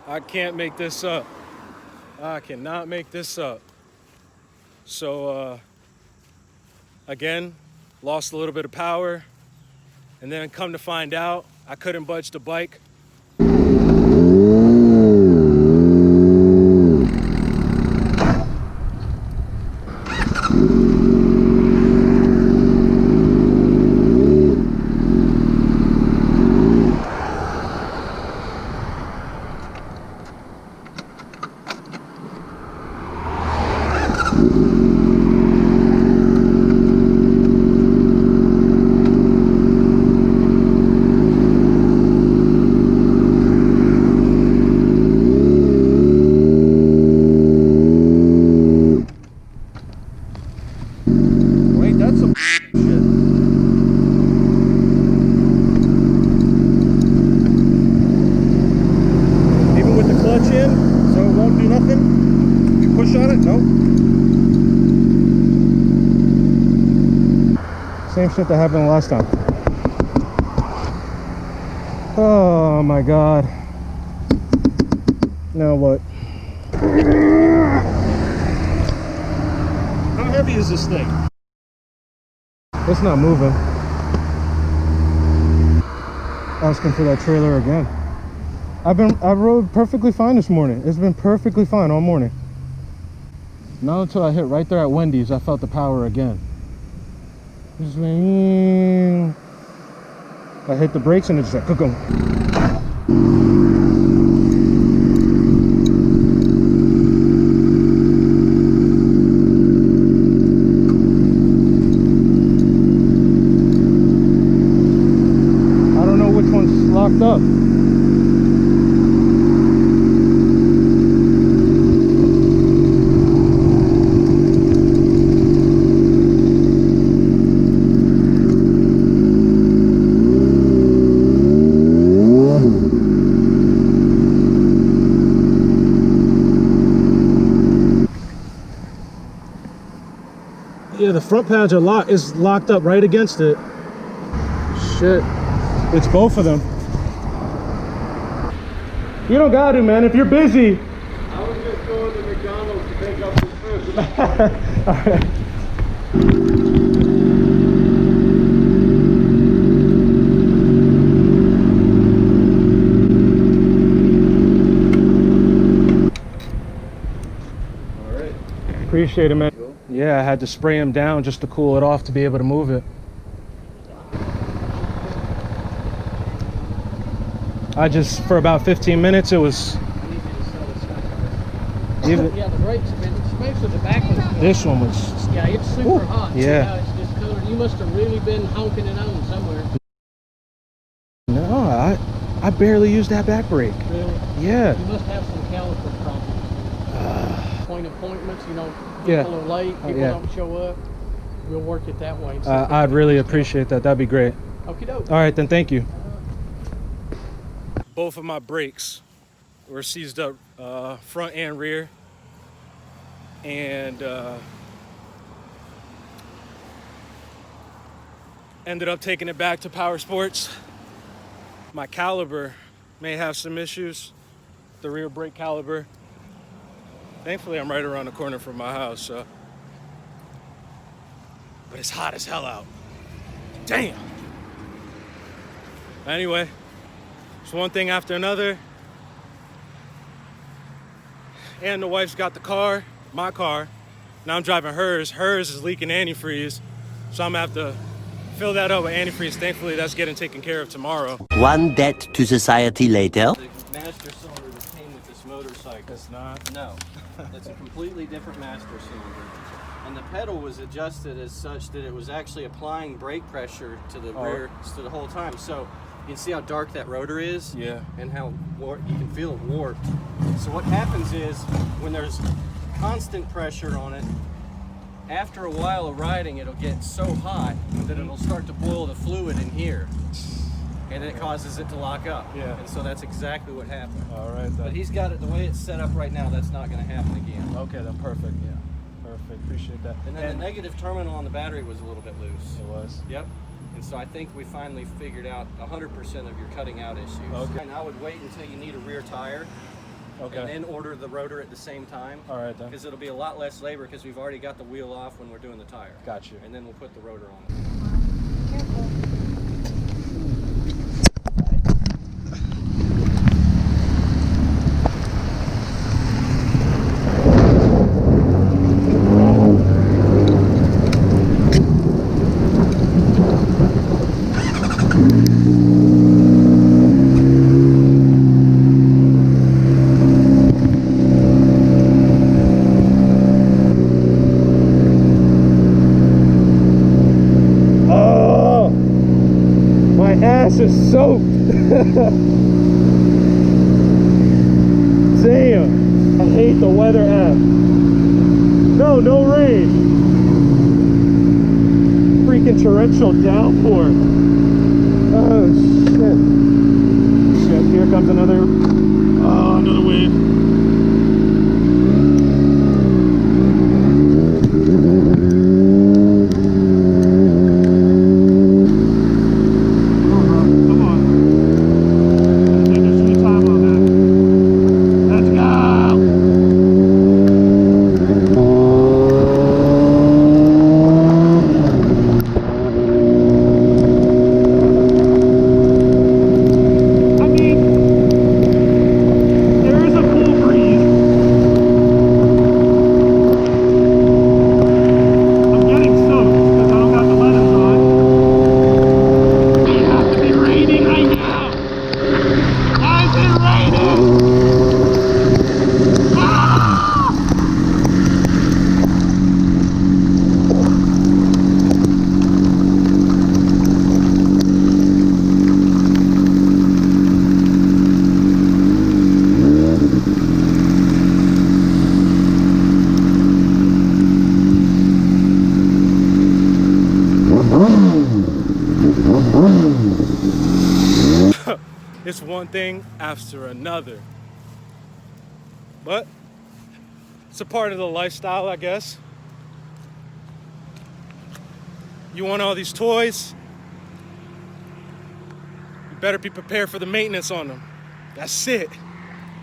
I can't make this up. I cannot make this up. So, again, lost a little bit of power. And then come to find out, I couldn't budge the bike. Wait, that's some shit. Even with the clutch in, so it won't do nothing? You push on it? Nope. Same shit that happened last time. Oh my god. Now what? How heavy is this thing? It's not moving. Asking for that trailer again. I rode perfectly fine this morning. It's been perfectly fine all morning. Not until I hit right there at Wendy's, I felt the power again. Just went, I hit the brakes and it's like, go. I don't know which one's locked up. Yeah, the front pads are locked. It's locked up right against it. Shit. It's both of them. You don't got to, man. If you're busy. I was just going to McDonald's to pick up some food. All right. Appreciate it, man. Yeah, I had to spray him down just to cool it off to be able to move it. For about 15 minutes, it was... Yeah, the brakes have been, especially the back one. This one was... Yeah, it's super hot. Yeah. See how it's discolored? You must have really been honking it on somewhere. No, I barely used that back brake. Really? Yeah. You must have some caliper problems. Point appointments, you know, Yeah. people are late, people Yeah. don't show up. We'll work it that way. I'd really appreciate that. That'd be great. Okie doke. All right, then thank you. Both of my brakes were seized up, front and rear. And ended up taking it back to Power Sports. My caliper may have some issues, the rear brake caliper. Thankfully, I'm right around the corner from my house, so. But it's hot as hell out. Damn. Anyway, it's one thing after another. And the wife's got the car, my car. Now I'm driving hers. Hers is leaking antifreeze, so I'm gonna have to fill that up with antifreeze. Thankfully, that's getting taken care of tomorrow. One debt to society later. The master cylinder that came with this motorcycle. It's not. No, it's a completely different master cylinder. And the pedal was adjusted as such that it was actually applying brake pressure to the rear to the whole time. So you can see how dark that rotor is. Yeah. And how you can feel it warped. So what happens is when there's constant pressure on it, after a while of riding, it'll get so hot that it'll start to boil the fluid in here. And it causes it to lock up. Yeah. And so that's exactly what happened. All right. But he's got it the way it's set up right now. That's not going to happen again. Okay, then perfect. Yeah. Perfect. Appreciate that. And then the negative terminal on the battery was a little bit loose. It was. Yep. And so I think we finally figured out 100% of your cutting out issues. Okay. And I would wait until you need a rear tire Okay. and then order the rotor at the same time. All right then. Because it'll be a lot less labor because we've already got the wheel off when we're doing the tire. Got you. And then we'll put the rotor on it. Careful. Oh, my ass is soaked. Damn, I hate the weather app. No rain. Freaking torrential downpour. Oh shit. Shit, here comes another wave. Come on. Take your sweet time on that. Let's go! I mean, there is a cool breeze. I'm getting soaked because I don't got the leathers on. It has to be raining right now! Why is it raining? Ah! It's one thing after another. But it's a part of the lifestyle, I guess. You want all these toys, you better be prepared for the maintenance on them. That's it.